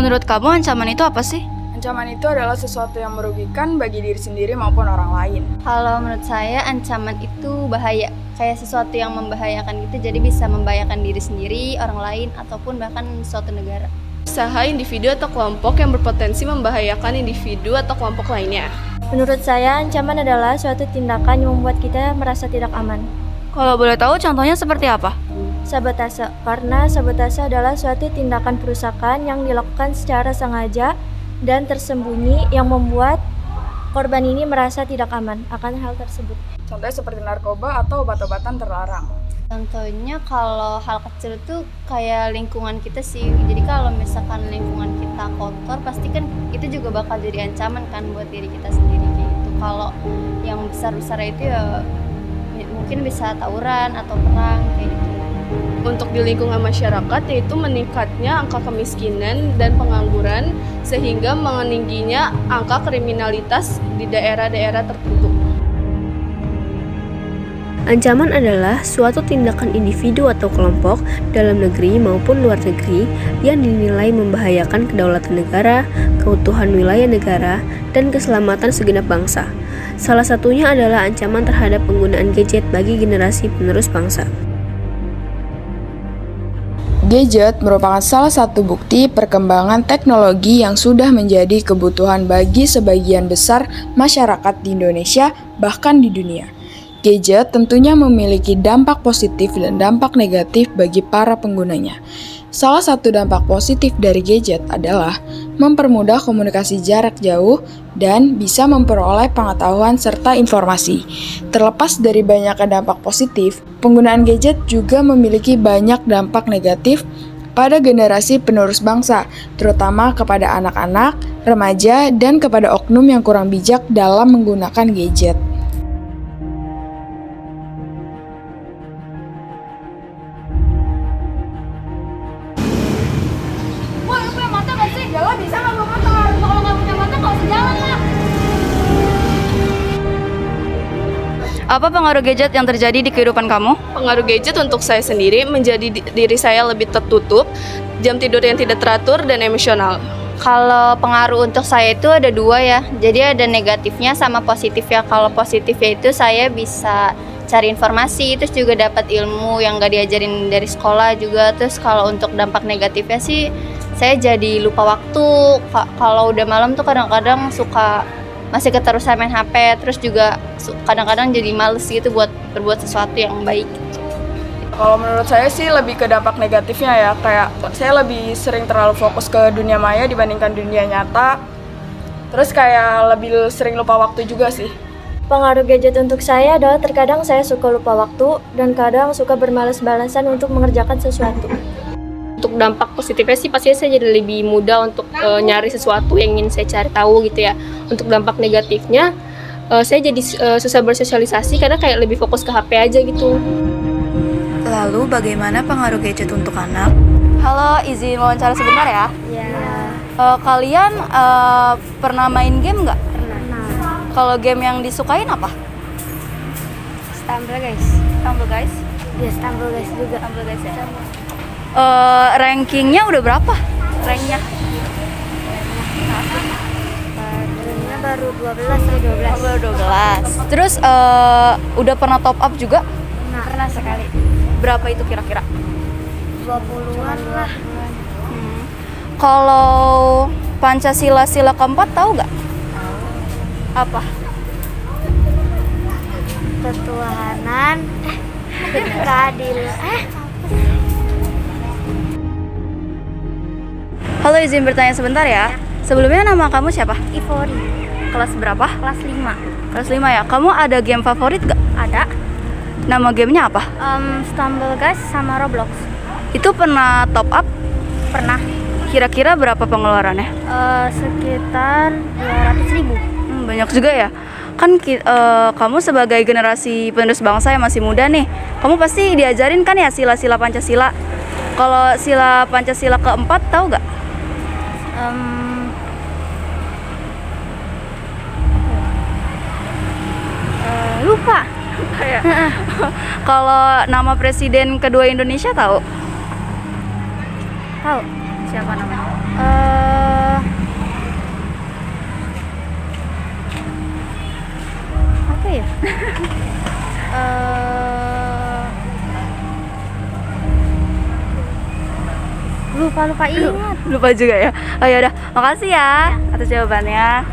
Menurut kamu ancaman itu apa sih? Ancaman itu adalah sesuatu yang merugikan bagi diri sendiri maupun orang lain. Kalau menurut saya ancaman itu bahaya, kayak sesuatu yang membahayakan gitu, jadi bisa membahayakan diri sendiri, orang lain, ataupun bahkan suatu negara. Usaha individu atau kelompok yang berpotensi membahayakan individu atau kelompok lainnya. Menurut saya, ancaman adalah suatu tindakan yang membuat kita merasa tidak aman. Kalau boleh tahu contohnya seperti apa? Sabotase, karena sabotase adalah suatu tindakan perusakan yang dilakukan secara sengaja dan tersembunyi yang membuat korban ini merasa tidak aman akan hal tersebut. Contohnya seperti narkoba atau obat-obatan terlarang. Contohnya kalau hal kecil itu kayak lingkungan kita sih. Jadi kalau misalkan lingkungan kita kotor, pasti kan itu juga bakal jadi ancaman kan buat diri kita sendiri gitu. Kalau yang besar-besar itu ya mungkin bisa tawuran atau perang kayak gitu. Untuk di lingkungan masyarakat yaitu meningkatnya angka kemiskinan dan pengangguran sehingga meningginya angka kriminalitas di daerah-daerah tertentu. Ancaman adalah suatu tindakan individu atau kelompok dalam negeri maupun luar negeri yang dinilai membahayakan kedaulatan negara, keutuhan wilayah negara, dan keselamatan segenap bangsa. Salah satunya adalah ancaman terhadap penggunaan gadget bagi generasi penerus bangsa. Gadget merupakan salah satu bukti perkembangan teknologi yang sudah menjadi kebutuhan bagi sebagian besar masyarakat di Indonesia, bahkan di dunia. Gadget tentunya memiliki dampak positif dan dampak negatif bagi para penggunanya. Salah satu dampak positif dari gadget adalah mempermudah komunikasi jarak jauh dan bisa memperoleh pengetahuan serta informasi. Terlepas dari banyaknya dampak positif, penggunaan gadget juga memiliki banyak dampak negatif pada generasi penerus bangsa, terutama kepada anak-anak, remaja, dan kepada oknum yang kurang bijak dalam menggunakan gadget. Apa pengaruh gadget yang terjadi di kehidupan kamu? Pengaruh gadget untuk saya sendiri menjadi diri saya lebih tertutup, jam tidur yang tidak teratur, dan emosional. Kalau pengaruh untuk saya itu ada dua ya, jadi ada negatifnya sama positifnya. Kalau positifnya itu saya bisa cari informasi, terus juga dapat ilmu yang gak diajarin dari sekolah juga. Terus kalau untuk dampak negatifnya sih, saya jadi lupa waktu. Kalau udah malam tuh kadang-kadang suka masih keterusan main HP, terus juga kadang-kadang jadi males gitu buat berbuat sesuatu yang baik. Kalau menurut saya sih lebih ke dampak negatifnya ya, kayak saya lebih sering terlalu fokus ke dunia maya dibandingkan dunia nyata. Terus kayak lebih sering lupa waktu juga sih. Pengaruh gadget untuk saya adalah terkadang saya suka lupa waktu dan kadang suka bermalas-malasan untuk mengerjakan sesuatu. Untuk dampak positifnya sih pastinya saya jadi lebih mudah untuk nyari sesuatu yang ingin saya cari tahu gitu ya. Untuk dampak negatifnya saya jadi susah bersosialisasi karena kayak lebih fokus ke HP aja gitu. Lalu bagaimana pengaruh gadget untuk anak? Halo, izin wawancara sebentar ya. Iya. Kalian pernah main game nggak? Pernah. Kalau game yang disukain apa? Stumble guys. Stumble guys. Ya Stumble guys juga. Stumble guys ya. Rankingnya udah berapa? Ranknya? Barunya baru 12 atau 12. Oh, baru 12. Terus udah pernah top up juga? Pernah sekali. Berapa itu kira-kira? 20-an lah. Kalau Pancasila sila keempat tahu nggak? Apa? Ketuhanan, keadilan. Halo, izin bertanya sebentar ya. Sebelumnya nama kamu siapa? Ivori. Kelas berapa? Kelas 5. Kelas 5 ya. Kamu ada game favorit gak? Ada. Nama gamenya apa? Stumble guys sama Roblox. Itu pernah top up? Pernah. Kira-kira berapa pengeluarannya? Sekitar 200.000. Banyak juga ya. Kan kamu sebagai generasi penerus bangsa yang masih muda nih, kamu pasti diajarin kan ya sila-sila Pancasila. Kalau sila Pancasila keempat tahu gak? Lupa. Ya. Kalau nama presiden kedua Indonesia tahu? Tahu. Siapa namanya? ya? Lupa ingat. Lupa juga ya. Oh ya udah, makasih ya atas jawabannya.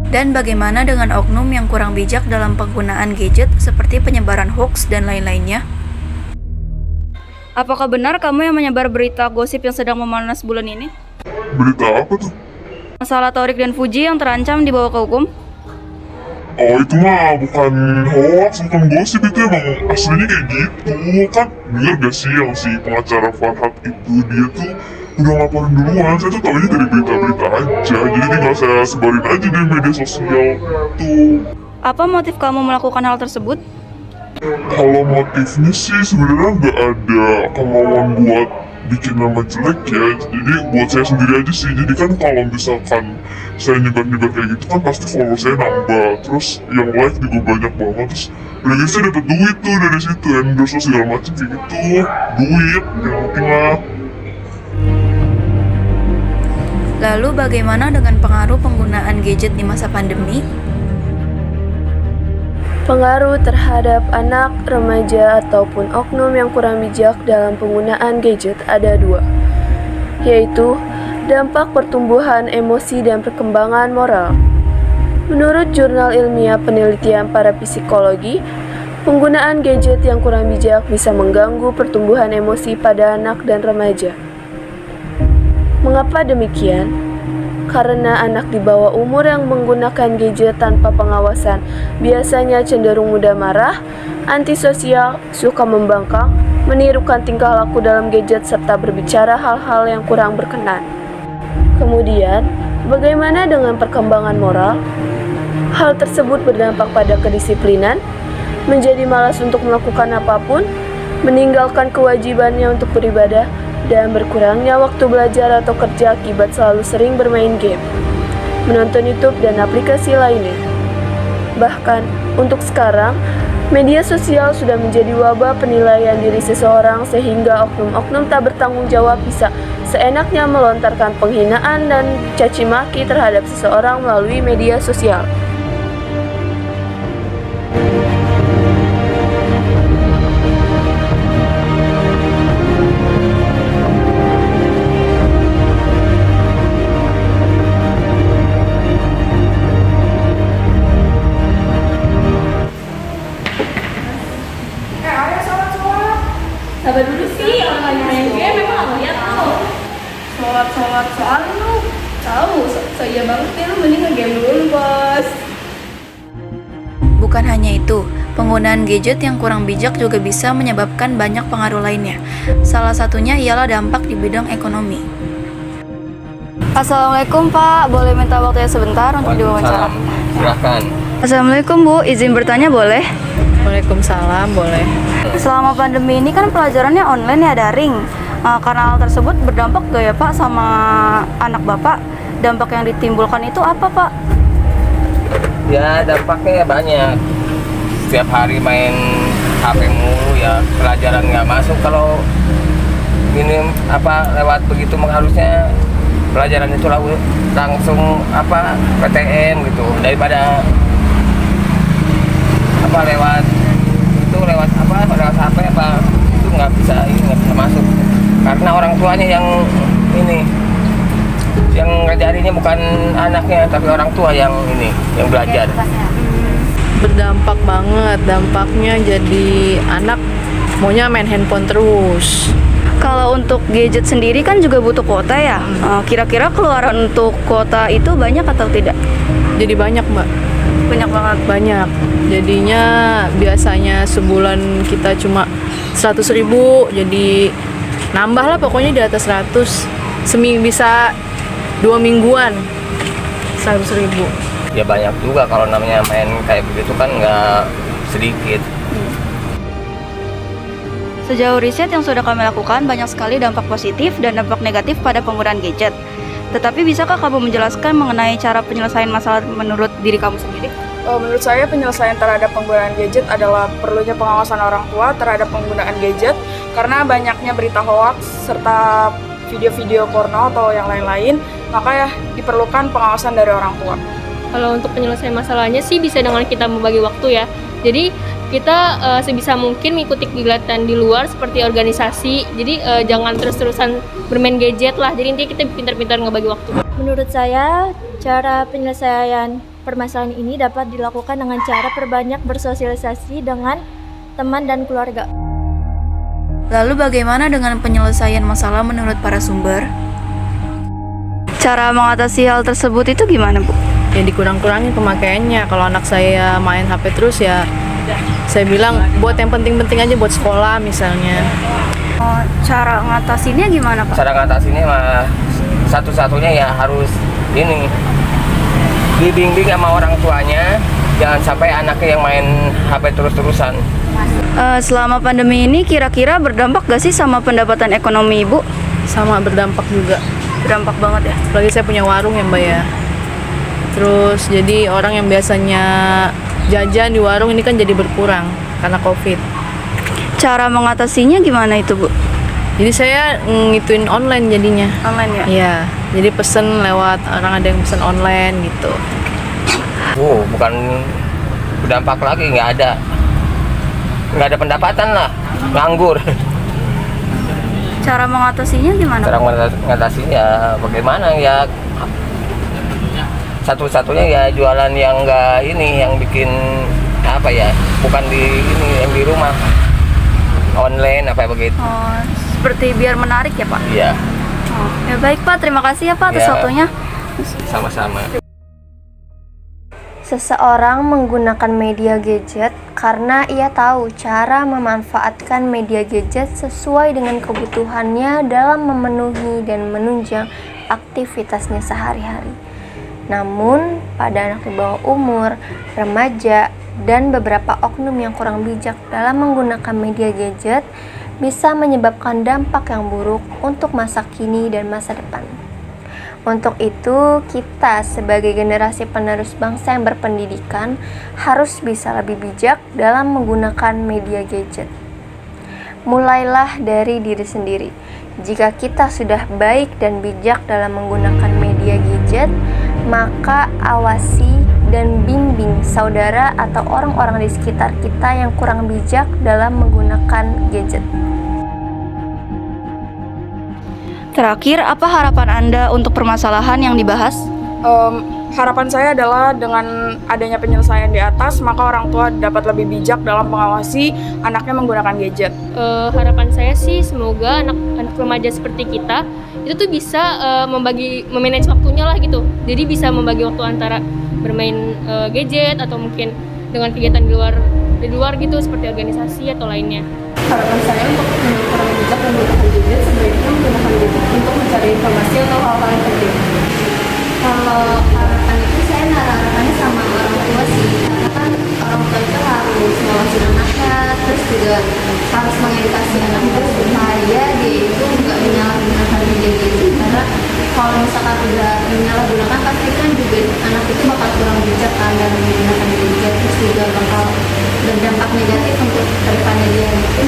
Dan bagaimana dengan oknum yang kurang bijak dalam penggunaan gadget seperti penyebaran hoax dan lain-lainnya? Apakah benar kamu yang menyebar berita gosip yang sedang memanas bulan ini? Berita apa tuh? Masalah Torik dan Fuji yang terancam dibawa ke hukum? Oh itu mah bukan hoax, bukan gosip, itu emang aslinya kayak gitu kan. Bener gak sih yang si pengacara Farhad itu, dia tuh udah laporin duluan. Saya tuh taunya dari berita-berita aja, jadi tinggal saya sebarin aja di media sosial tuh. Apa motif kamu melakukan hal tersebut? Kalau motifnya sih sebenarnya nggak ada kemauan buat bikin nama jelek ya, jadi buat saya sendiri aja sih. Jadi kan kalau misalkan saya nyebar-nyebar kayak gitu kan pasti follower saya nambah, terus yang like juga banyak banget, terus udah gitu saya dapet duit tuh dari situ, endorse segala macam kayak gitu, duit yang penting lah. Lalu bagaimana dengan pengaruh penggunaan gadget di masa pandemi? Pengaruh terhadap anak, remaja, ataupun oknum yang kurang bijak dalam penggunaan gadget ada dua, yaitu dampak pertumbuhan emosi dan perkembangan moral. Menurut jurnal ilmiah penelitian para psikologi, penggunaan gadget yang kurang bijak bisa mengganggu pertumbuhan emosi pada anak dan remaja. Mengapa demikian? Karena anak di bawah umur yang menggunakan gadget tanpa pengawasan biasanya cenderung mudah marah, antisosial, suka membangkang, menirukan tingkah laku dalam gadget, serta berbicara hal-hal yang kurang berkenan. Kemudian, bagaimana dengan perkembangan moral? Hal tersebut berdampak pada kedisiplinan, menjadi malas untuk melakukan apapun, meninggalkan kewajibannya untuk beribadah, dan berkurangnya waktu belajar atau kerja akibat selalu sering bermain game, menonton YouTube, dan aplikasi lainnya. Bahkan, untuk sekarang, media sosial sudah menjadi wabah penilaian diri seseorang, sehingga oknum-oknum tak bertanggung jawab bisa seenaknya melontarkan penghinaan dan caci maki terhadap seseorang melalui media sosial. Sabar dulu sih, orang lagi main game memang nggak ngeliat tuh. Sholat soal lu tahu, saya banget ya, lu mending nge-game dulu bos. Bukan hanya itu, penggunaan gadget yang kurang bijak juga bisa menyebabkan banyak pengaruh lainnya. Salah satunya ialah dampak di bidang ekonomi. Assalamualaikum Pak, boleh minta waktunya sebentar untuk diwawancara? Silakan. Assalamualaikum Bu, izin bertanya boleh? Waalaikumsalam, boleh. Selama pandemi ini kan pelajarannya online ya, daring. Karena hal tersebut berdampak gak ya Pak sama anak Bapak? Dampak yang ditimbulkan itu apa Pak? Ya dampaknya banyak. Setiap hari main HP mulu ya, pelajaran nggak masuk. Kalau ini lewat begitu harusnya pelajaran itu langsung PTM gitu, daripada lewat HP itu nggak bisa masuk, karena orang tuanya yang ngajarinnya bukan anaknya tapi orang tua yang belajar. Berdampak banget, dampaknya jadi anak maunya main handphone terus. Kalau untuk gadget sendiri kan juga butuh kuota ya. Kira-kira keluaran untuk kuota itu banyak atau tidak? Jadi banyak Mbak. Banyak banget. Banyak. Jadinya biasanya sebulan kita cuma 100.000, jadi nambah lah pokoknya di atas 100. Bisa 2 mingguan 100.000. Ya banyak juga, kalau namanya main kayak begitu kan nggak sedikit. Sejauh riset yang sudah kami lakukan, banyak sekali dampak positif dan dampak negatif pada penggunaan gadget. Tetapi bisakah kamu menjelaskan mengenai cara penyelesaian masalah menurut diri kamu sendiri? Menurut saya penyelesaian terhadap penggunaan gadget adalah perlunya pengawasan orang tua terhadap penggunaan gadget, karena banyaknya berita hoaks serta video-video porno atau yang lain-lain, maka ya diperlukan pengawasan dari orang tua. Kalau untuk penyelesaian masalahnya sih bisa dengan kita membagi waktu ya. Jadi kita sebisa mungkin mengikuti kegiatan di luar seperti organisasi. Jadi jangan terus-terusan bermain gadget lah. Jadi intinya kita pintar-pintar ngebagi waktu. Menurut saya, cara penyelesaian permasalahan ini dapat dilakukan dengan cara perbanyak bersosialisasi dengan teman dan keluarga. Lalu bagaimana dengan penyelesaian masalah menurut para sumber? Cara mengatasi hal tersebut itu gimana, Bu? Ya dikurang-kurangin pemakaiannya. Kalau anak saya main HP terus ya saya bilang buat yang penting-penting aja, buat sekolah misalnya. Cara ngatasinnya gimana, Pak? Cara ngatasinnya mah satu-satunya ya harus ini dibimbing sama orang tuanya, jangan sampai anaknya yang main HP terus-terusan. Selama pandemi ini kira-kira berdampak gak sih sama pendapatan ekonomi Ibu? Sama berdampak juga. Berdampak banget ya? Apalagi saya punya warung ya Mbak ya. Terus jadi orang yang biasanya jajan di warung ini kan jadi berkurang karena COVID. Cara mengatasinya gimana itu, Bu? Jadi saya ngituin online jadinya. Online ya? Iya, jadi pesen lewat orang, ada yang pesen online gitu. Bukan berdampak lagi, nggak ada pendapatan lah, nganggur. Cara mengatasinya gimana? Cara mengatasinya ya bagaimana ya, satu-satunya ya jualan yang nggak ini, yang bikin apa ya, bukan di ini, yang di rumah, online apa begitu. Seperti biar menarik ya Pak? Iya. Ya baik Pak, terima kasih ya Pak atas Ya. waktunya. Sama-sama. Seseorang menggunakan media gadget karena ia tahu cara memanfaatkan media gadget sesuai dengan kebutuhannya dalam memenuhi dan menunjang aktivitasnya sehari-hari. Namun, pada anak di bawah umur, remaja, dan beberapa oknum yang kurang bijak dalam menggunakan media gadget bisa menyebabkan dampak yang buruk untuk masa kini dan masa depan. Untuk itu, kita sebagai generasi penerus bangsa yang berpendidikan harus bisa lebih bijak dalam menggunakan media gadget. Mulailah dari diri sendiri. Jika kita sudah baik dan bijak dalam menggunakan media gadget, maka awasi dan bimbing saudara atau orang-orang di sekitar kita yang kurang bijak dalam menggunakan gadget. Terakhir, apa harapan Anda untuk permasalahan yang dibahas? Harapan saya adalah dengan adanya penyelesaian di atas, maka orang tua dapat lebih bijak dalam mengawasi anaknya menggunakan gadget. Harapan saya sih semoga anak remaja seperti kita itu tuh bisa memanage waktunya lah gitu. Jadi bisa membagi waktu antara bermain gadget atau mungkin dengan kegiatan di luar gitu seperti organisasi atau lainnya. Harapan saya untuk orang bijak menggunakan gadget sebaiknya menggunakan gadget untuk mencari informasi atau hal-hal yang penting. Kalau harapan itu saya harapannya sama orang tua sih, karena kan orang tua itu harus ngawasin anaknya, terus juga harus mengedukasi anaknya supaya dia itu nggak menyalahgunakan media gadget, karena kalau misalkan udah menyalahgunakan pasti kan juga anak itu bakal kurang bijak kan dalam menggunakan gadget, terus juga bakal berdampak negatif untuk kedepannya dia gitu.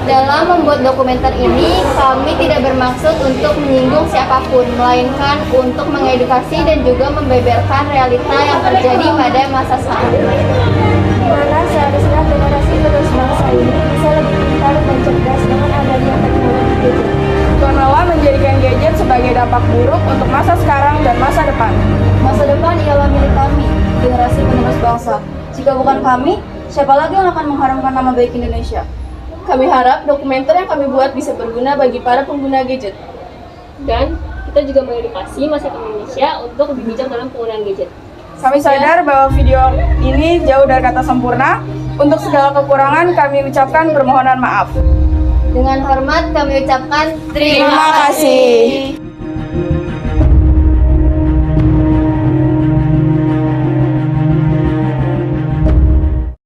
Dalam membuat dokumenter ini, kami tidak bermaksud untuk menyinggung siapapun, melainkan untuk mengedukasi dan juga membeberkan realita yang terjadi pada masa saat ini. Dimana seharusnya generasi penerus bangsa ini bisa lebih pintar dan cerdas dengan adanya teknologi gadget. Janganlah menjadikan gadget sebagai dampak buruk untuk masa sekarang dan masa depan. Masa depan ialah milik kami, generasi penerus bangsa. Jika bukan kami, siapa lagi yang akan mengharumkan nama baik Indonesia? Kami harap dokumenter yang kami buat bisa berguna bagi para pengguna gadget. Dan kita juga mengedukasi masyarakat Indonesia untuk lebih bijak dalam penggunaan gadget. Kami sadar bahwa video ini jauh dari kata sempurna. Untuk segala kekurangan kami ucapkan permohonan maaf. Dengan hormat kami ucapkan Terima kasih.